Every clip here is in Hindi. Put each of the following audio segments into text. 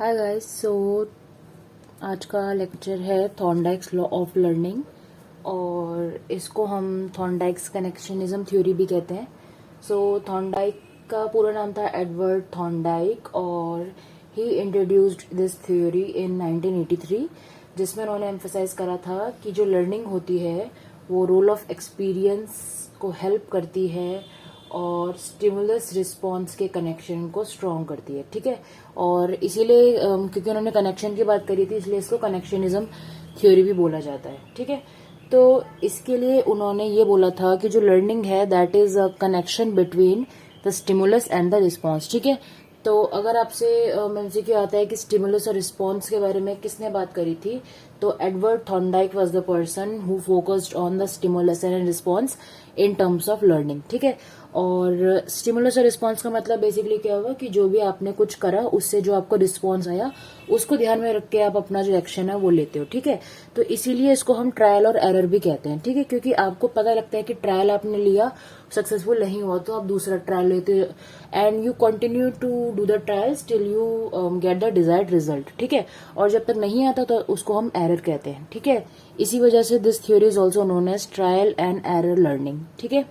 Hi guys. आज का लेक्चर है थॉर्नडाइक्स लॉ ऑफ लर्निंग और इसको हम थॉर्नडाइक्स कनेक्शनिज्म थ्योरी भी कहते हैं। थॉर्नडाइक का पूरा नाम था एडवर्ड थॉर्नडाइक और ही इंट्रोड्यूस्ड दिस थ्योरी इन 1983, जिसमें उन्होंने एम्फसाइज करा था कि जो लर्निंग होती है वो रोल ऑफ एक्सपीरियंस को हेल्प करती है और स्टिमुलस रिस्पॉन्स के कनेक्शन को स्ट्रॉन्ग करती है। ठीक है, और इसीलिए क्योंकि उन्होंने कनेक्शन की बात करी थी इसलिए इसको कनेक्शनिज्म थ्योरी भी बोला जाता है। ठीक है, तो इसके लिए उन्होंने ये बोला था कि जो लर्निंग है that is a connection between the stimulus and the response. ठीक है, तो अगर आपसे एमसीक्यू आता है कि स्टिमुलस और रिस्पॉन्स के बारे में किसने बात करी थी, तो Edward Thorndike was the person who focused on the stimulus and response in terms of learning. ठीक है, और स्टिमुलस और रिस्पॉन्स का मतलब बेसिकली क्या होगा कि जो भी आपने कुछ करा उससे जो आपको रिस्पॉन्स आया उसको ध्यान में रख के आप अपना जो एक्शन है वो लेते हो। ठीक है, तो इसीलिए इसको हम ट्रायल और एरर भी कहते हैं। ठीक है, क्योंकि आपको पता लगता है कि ट्रायल आपने लिया, सक्सेसफुल नहीं हुआ तो आप दूसरा ट्रायल लेते हो and you continue to do the trials till you get the desired result. ठीक है, और जब तक नहीं आता तो उसको हम एरर कहते हैं। ठीक है, इसी वजह से this theory is also known as trial and error learning. ठीक है,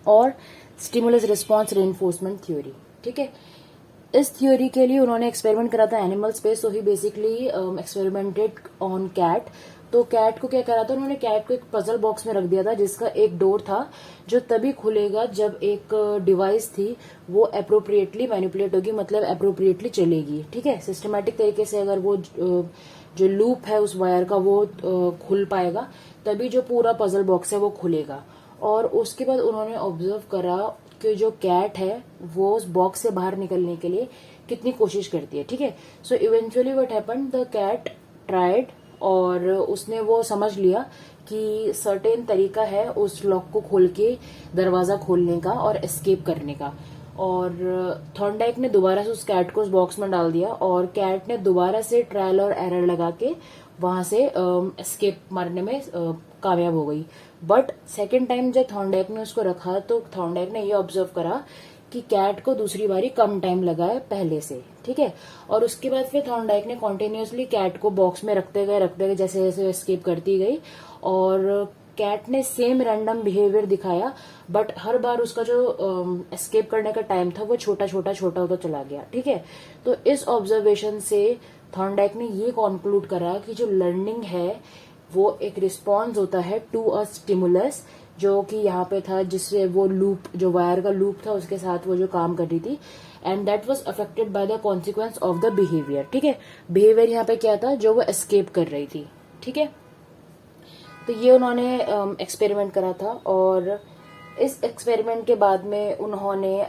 और स्टिमुलस रिस्पॉन्स रेनफोर्समेंट थ्योरी। ठीक है, इस थ्योरी के लिए उन्होंने एक्सपेरिमेंट करा था एनिमल्स पे। सो ही बेसिकली एक्सपेरिमेंटेड ऑन कैट। तो कैट को क्या करा था, उन्होंने कैट को एक पजल बॉक्स में रख दिया था जिसका एक डोर था जो तभी खुलेगा जब एक डिवाइस थी वो अप्रोप्रिएटली मैनिपुलेट होगी, मतलब अप्रोप्रिएटली चलेगी। ठीक है, सिस्टमैटिक तरीके से अगर वो जो लूप है उस वायर का वो खुल पाएगा तभी जो पूरा पजल बॉक्स है वो खुलेगा। और उसके बाद उन्होंने ऑब्जर्व करा कि जो कैट है वो उस बॉक्स से बाहर निकलने के लिए कितनी कोशिश करती है। ठीक है, so eventually what happened, the cat tried और उसने वो समझ लिया कि सर्टेन तरीका है उस लॉक को खोल के दरवाजा खोलने का और एस्केप करने का। और थॉर्नडाइक ने दोबारा से उस कैट को उस बॉक्स में डाल दिया और कैट ने दोबारा से ट्रायल और एरर लगा के वहां से एस्केप मारने में कामयाब हो गई। बट सेकेंड टाइम जब थॉर्नडाइक ने उसको रखा तो थॉर्नडाइक ने ये ऑब्जर्व करा कि कैट को दूसरी बारी कम टाइम लगा है पहले से। ठीक है, और उसके बाद फिर थॉर्नडाइक ने कॉन्टिन्यूसली कैट को बॉक्स में रखते गए जैसे जैसे एस्केप करती गई और कैट ने सेम रैंडम बिहेवियर दिखाया, बट हर बार उसका जो एस्केप करने का टाइम था वो छोटा होता चला गया। ठीक है, तो इस ऑब्जर्वेशन से थॉर्नडाइक ने ये कॉन्क्लूड करा कि जो लर्निंग है वो एक रिस्पॉन्स होता है टू अ स्टिमुलस, जो कि यहाँ पे था जिससे वो लूप, जो वायर का लूप था उसके साथ वो जो काम कर रही थी, and that was affected by the consequence of the behaviour. ठीक है, बिहेवियर यहाँ पे क्या था, जो वो एस्केप कर रही थी। ठीक है, तो ये उन्होंने एक्सपेरिमेंट करा था और इस एक्सपेरिमेंट के बाद में उन्होंने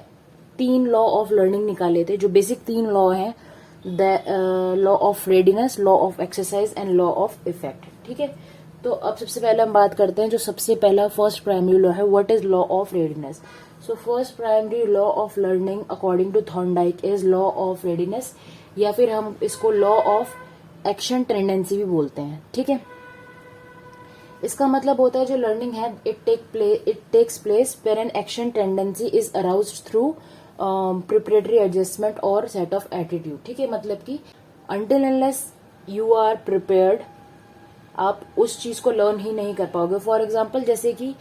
3 लॉ ऑफ लर्निंग निकाले थे, जो बेसिक 3 लॉ हैं, the law of readiness, law of exercise and law of effect. ठीक है, तो अब सबसे पहले हम बात करते हैं जो सबसे पहला फर्स्ट प्राइमरी लॉ है, what is law of readiness. So first primary law of learning according to Thorndike is law of readiness, या फिर हम इसको लॉ ऑफ एक्शन टेंडेंसी भी बोलते हैं। ठीक है, इसका मतलब होता है जो लर्निंग है it takes place where an action tendency is aroused through preparatory adjustment और सेट ऑफ एटीट्यूड। ठीक है, मतलब कि until unless you are prepared आप उस चीज को लर्न ही नहीं कर पाओगे। फॉर एग्जाम्पल, जैसे कि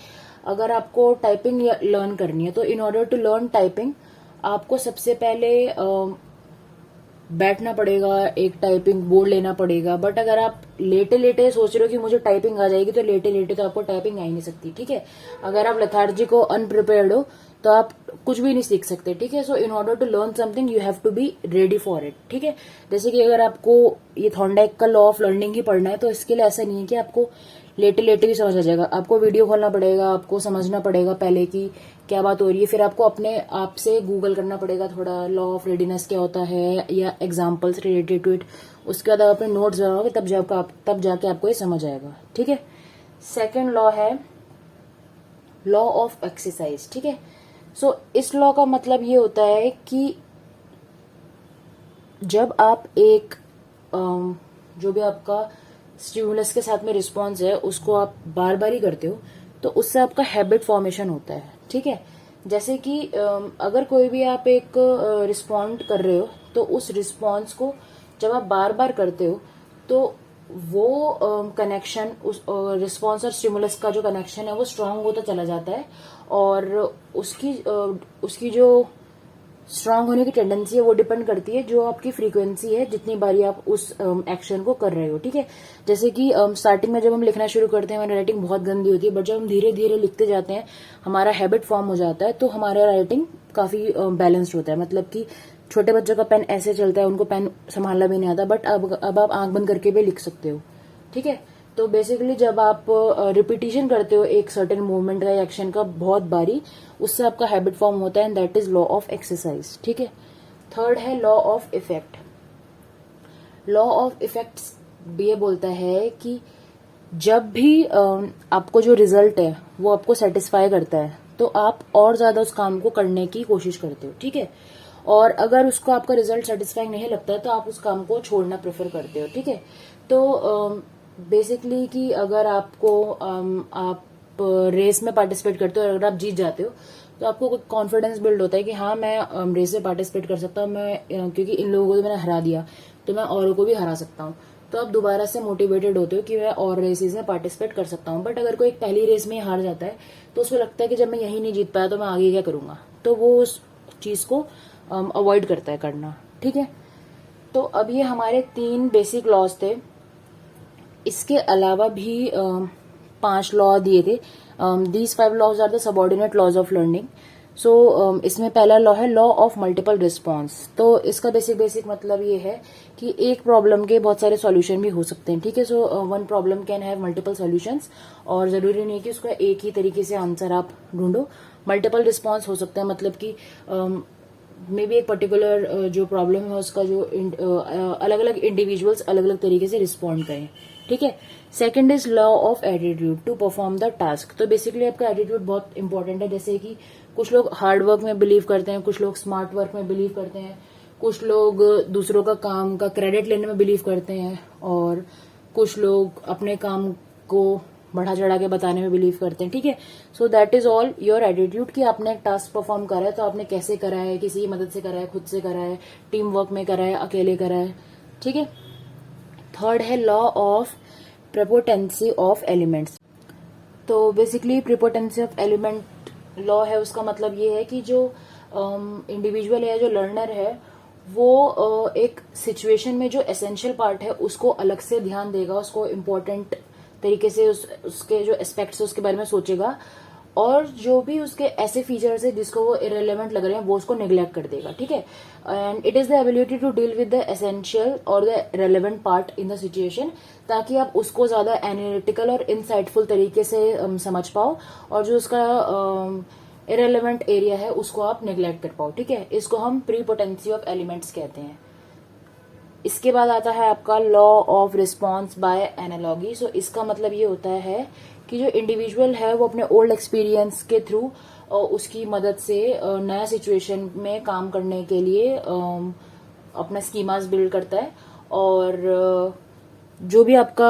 अगर आपको टाइपिंग लर्न करनी है तो in order to learn typing आपको सबसे पहले बैठना पड़ेगा, एक टाइपिंग बोर्ड लेना पड़ेगा। बट अगर आप लेटे लेटे सोच रहे हो कि मुझे टाइपिंग आ जाएगी, तो लेटे लेटे तो आपको टाइपिंग आ ही नहीं सकती। ठीक है, अगर आप लेथार्जिक हो, अनप्रिपेयर्ड हो, तो आप कुछ भी नहीं सीख सकते। ठीक है, so in order to learn something you have to be ready for it. ठीक है, जैसे कि अगर आपको ये थॉर्नडाइक का लॉ ऑफ लर्निंग ही पढ़ना है तो इसके लिए ऐसा नहीं है कि आपको लेटे लेटे भी समझ आ जाएगा। आपको वीडियो खोलना पड़ेगा, आपको समझना पड़ेगा पहले की क्या बात हो रही है, फिर आपको अपने आप से गूगल करना पड़ेगा थोड़ा लॉ ऑफ रेडीनेस क्या होता है या एग्जाम्पल्स रिलेटेड टू इट। उसके बाद आप अपने नोट्स बनाओगे तब जाके आपको ये समझ आएगा। ठीक है, सेकेंड लॉ है लॉ ऑफ एक्सरसाइज। ठीक है, सो इस लॉ का मतलब ये होता है कि जब आप एक जो भी आपका स्टिमुलस के साथ में रिस्पॉन्स है उसको आप बार बार ही करते हो तो उससे आपका हैबिट फॉर्मेशन होता है। ठीक है, जैसे कि अगर कोई भी आप एक रिस्पॉन्ड कर रहे हो तो उस रिस्पॉन्स को जब आप बार बार करते हो तो वो कनेक्शन उस रिस्पॉन्स और स्टिमुलस का जो कनेक्शन है वो स्ट्रांग होता चला जाता है, और उसकी जो स्ट्रांग होने की टेंडेंसी है वो डिपेंड करती है जो आपकी फ्रीक्वेंसी है, जितनी बारी आप उस एक्शन को कर रहे हो। ठीक है, जैसे कि स्टार्टिंग में जब हम लिखना शुरू करते हैं हमारी राइटिंग बहुत गंदी होती है, बट जब हम धीरे धीरे लिखते जाते हैं हमारा हैबिट फॉर्म हो जाता है, तो हमारा राइटिंग काफी बैलेंस्ड होता है। मतलब कि छोटे बच्चों का पेन ऐसे चलता है, उनको पेन संभालना भी नहीं आता, बट अब आप आंख बंद करके भी लिख सकते हो। ठीक है, तो बेसिकली जब आप रिपीटिशन करते हो एक सर्टेन मूवमेंट का या एक्शन का बहुत बारी, उससे आपका हैबिट फॉर्म होता है, and that is law of exercise. ठीक है, थर्ड है law of effect. Law of effects ये बोलता है कि जब भी आपको जो रिजल्ट है वो आपको सेटिस्फाई करता है तो आप और ज्यादा उस काम को करने की कोशिश करते हो। ठीक है, और अगर उसको आपका रिजल्ट सेटिस्फाइंग नहीं लगता है तो आप उस काम को छोड़ना प्रेफर करते हो। ठीक है, तो बेसिकली कि अगर आपको आप रेस में पार्टिसिपेट करते हो और अगर आप जीत जाते हो तो आपको कॉन्फिडेंस बिल्ड होता है कि हाँ मैं रेस में पार्टिसिपेट कर सकता हूँ, मैं क्योंकि इन लोगों को तो मैंने हरा दिया तो मैं औरों को भी हरा सकता हूँ। तो आप दोबारा से मोटिवेटेड होते हो कि मैं और रेसेस में पार्टिसिपेट कर सकता हूँ। बट अगर कोई पहली रेस में ही हार जाता है तो उसको लगता है कि जब मैं यही नहीं जीत पाया तो मैं आगे क्या करूंगा, तो वो उस चीज को अवॉइड करता है करना। ठीक है, तो अब ये हमारे 3 बेसिक लॉज थे। इसके अलावा भी 5 लॉ दिए थे। These 5 laws are the subordinate laws of learning. So इसमें पहला लॉ है लॉ ऑफ मल्टीपल रिस्पॉन्स। तो इसका बेसिक मतलब ये है कि एक प्रॉब्लम के बहुत सारे सॉल्यूशन भी हो सकते हैं। ठीक है, so one problem can have multiple solutions, और जरूरी नहीं कि उसका एक ही तरीके से आंसर आप ढूंढो। मल्टीपल रिस्पॉन्स हो सकता है, मतलब कि मे बी एक पर्टिकुलर जो प्रॉब्लम है उसका जो अलग अलग इंडिविजुअल्स अलग अलग तरीके से रिस्पॉन्ड करें। ठीक है, second is law of attitude to perform the task. तो बेसिकली आपका एटीट्यूड बहुत इंपॉर्टेंट है। जैसे कि कुछ लोग हार्ड वर्क में बिलीव करते हैं, कुछ लोग स्मार्ट वर्क में बिलीव करते हैं, कुछ लोग दूसरों का काम का क्रेडिट लेने में बिलीव करते हैं, और कुछ लोग अपने काम को बढ़ा चढ़ा के बताने में बिलीव करते हैं। ठीक है, so that is all your attitude कि आपने एक टास्क परफॉर्म करा है तो आपने कैसे करा है, किसी की मदद से करा है, खुद से करा है, टीम वर्क में करा है, अकेले करा है। ठीक है, थर्ड है लॉ ऑफ प्रेपोटेंसी ऑफ एलिमेंट्स। तो बेसिकली प्रेपोटेंसी ऑफ एलिमेंट लॉ है, उसका मतलब ये है कि जो इंडिविजुअल है, जो लर्नर है, वो एक सिचुएशन में जो एसेंशियल पार्ट है उसको अलग से ध्यान देगा, उसको इम्पोर्टेंट तरीके से उसके जो एस्पेक्ट्स है उसके बारे में सोचेगा, और जो भी उसके ऐसे फीचर्स है जिसको वो इरेलीवेंट लग रहे हैं वो उसको निग्लेक्ट कर देगा। ठीक है, and it is the ability to deal with the essential और the relevant part in the situation, ताकि आप उसको ज्यादा एनालिटिकल और इनसाइटफुल तरीके से समझ पाओ, और जो उसका इरेलीवेंट एरिया है उसको आप निग्लेक्ट कर पाओ। ठीक है, इसको हम प्रीपोटेंसी ऑफ एलिमेंट्स कहते हैं। इसके बाद आता है आपका law of response by analogy. So इसका मतलब ये होता है कि जो इंडिविजुअल है वो अपने ओल्ड एक्सपीरियंस के थ्रू उसकी मदद से नया सिचुएशन में काम करने के लिए अपना स्कीमास बिल्ड करता है, और जो भी आपका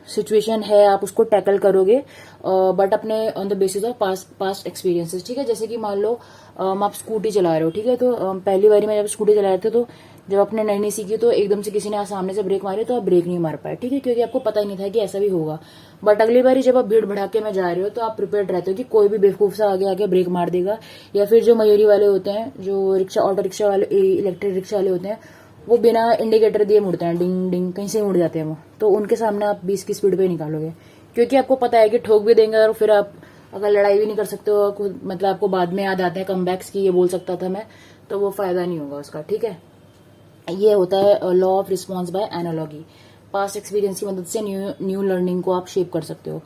सिचुएशन है आप उसको टैकल करोगे, बट अपने on the basis of past experiences. ठीक है, जैसे कि मान लो आप स्कूटी चला रहे हो। ठीक है, तो पहली बारी में जब स्कूटी चला रहे थे तो जब आपने नई नई सीखी तो एकदम से किसी ने सामने से ब्रेक मारी तो आप ब्रेक नहीं मार पाए। ठीक है, क्योंकि आपको पता ही नहीं था कि ऐसा भी होगा। बट अगली बारी जब आप भीड़ भड़ाके में जा रहे हो तो आप प्रिपेयर्ड रहते हो कि कोई भी बेवकूफ सा आगे आके ब्रेक मार देगा, या फिर जो मयूरी वाले होते हैं, जो रिक्शा ऑटो रिक्शा वाले इलेक्ट्रिक रिक्शा वाले होते हैं, वो बिना इंडिकेटर दिए मुड़ते हैं, डिंग डिंग कहीं से मुड़ जाते हैं वो, तो उनके सामने आप 20 की स्पीड पे निकालोगे, क्योंकि आपको पता है कि ठोक भी देंगे और फिर आप अगर लड़ाई भी नहीं कर सकते हो, मतलब आपको बाद में याद आते हैं कमबैक्स की ये बोल सकता था मैं, तो वो फायदा नहीं होगा उसका। ठीक है, ये होता है law of response by analogy. Past experience की मदद से न्यू लर्निंग को आप शेप कर सकते हो।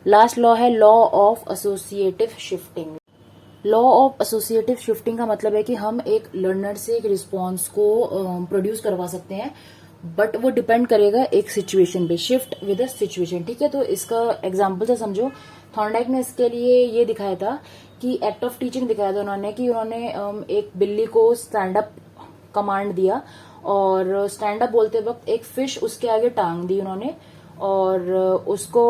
लास्ट लॉ है law of associative shifting. Law of associative shifting का मतलब है कि हम एक लर्नर से एक रिस्पॉन्स को प्रोड्यूस करवा सकते हैं, बट वो डिपेंड करेगा एक सिचुएशन पे, शिफ्ट विद अ सिचुएशन। ठीक है, तो इसका एग्जांपल से समझो। थॉर्नडाइक ने इसके लिए ये दिखाया था कि एक्ट ऑफ टीचिंग दिखाया था उन्होंने, कि उन्होंने एक बिल्ली को स्टैंड अप कमांड दिया, और स्टैंड अप बोलते वक्त एक फिश उसके आगे टांग दी उन्होंने, और उसको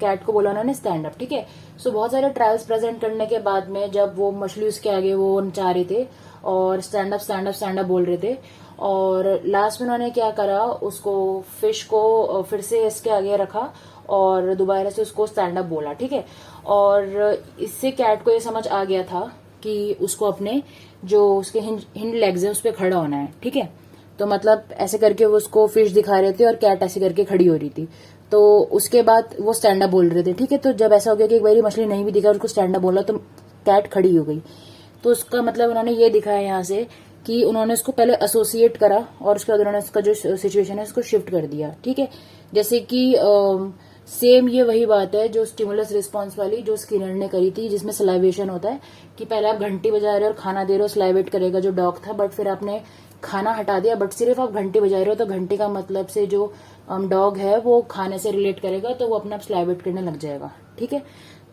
कैट को बोला उन्होंने स्टैंड अप। ठीक है, सो बहुत सारे ट्रायल्स प्रेजेंट करने के बाद में जब वो मछली उसके आगे वो नचा रहे थे और stand up stand up stand up बोल रहे थे, और लास्ट में उन्होंने क्या करा, उसको फिश को फिर से इसके आगे रखा और दोबारा से उसको स्टैंड अप बोला, ठीक है। और इससे कैट को ये समझ आ गया था कि उसको अपने जो उसके हिंड लेग्स है उस पर खड़ा होना है, ठीक है। तो मतलब ऐसे करके वो उसको फिश दिखा रहे थे और कैट ऐसे करके खड़ी हो रही थी। तो उसके बाद वो स्टैंड अप बोल रहे थे, ठीक है। तो जब ऐसा हो गया कि एक बार मछली नहीं भी दिखा, उसको स्टैंड अप बोला तो कैट खड़ी हो गई। तो उसका मतलब उन्होंने ये दिखाया यहाँ से कि उन्होंने उसको पहले एसोसिएट करा और उसके बाद उन्होंने उसका जो सिचुएशन है उसको शिफ्ट कर दिया, ठीक है। जैसे कि सेम ये वही बात है जो स्टिमुलस रिस्पॉन्स वाली जो स्किनर ने करी थी, जिसमें सलाइवेशन होता है कि पहले आप घंटी बजा रहे हो और खाना दे रहे हो, सलाइवेट करेगा जो डॉग था, बट फिर आपने खाना हटा दिया बट सिर्फ आप घंटी बजा रहे हो, तो घंटी का मतलब से जो डॉग है वो खाने से रिलेट करेगा, तो वो अपना सलाइवेट करने लग जाएगा, ठीक है।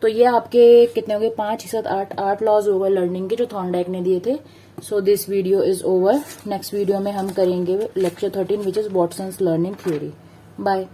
तो ये आपके कितने हो गए, 5, 7, 8 लॉज हो गए लर्निंग के जो थॉर्नडाइक ने दिए थे। So this video is over. Next video में हम करेंगे lecture 13 which is Watson's learning theory. Bye.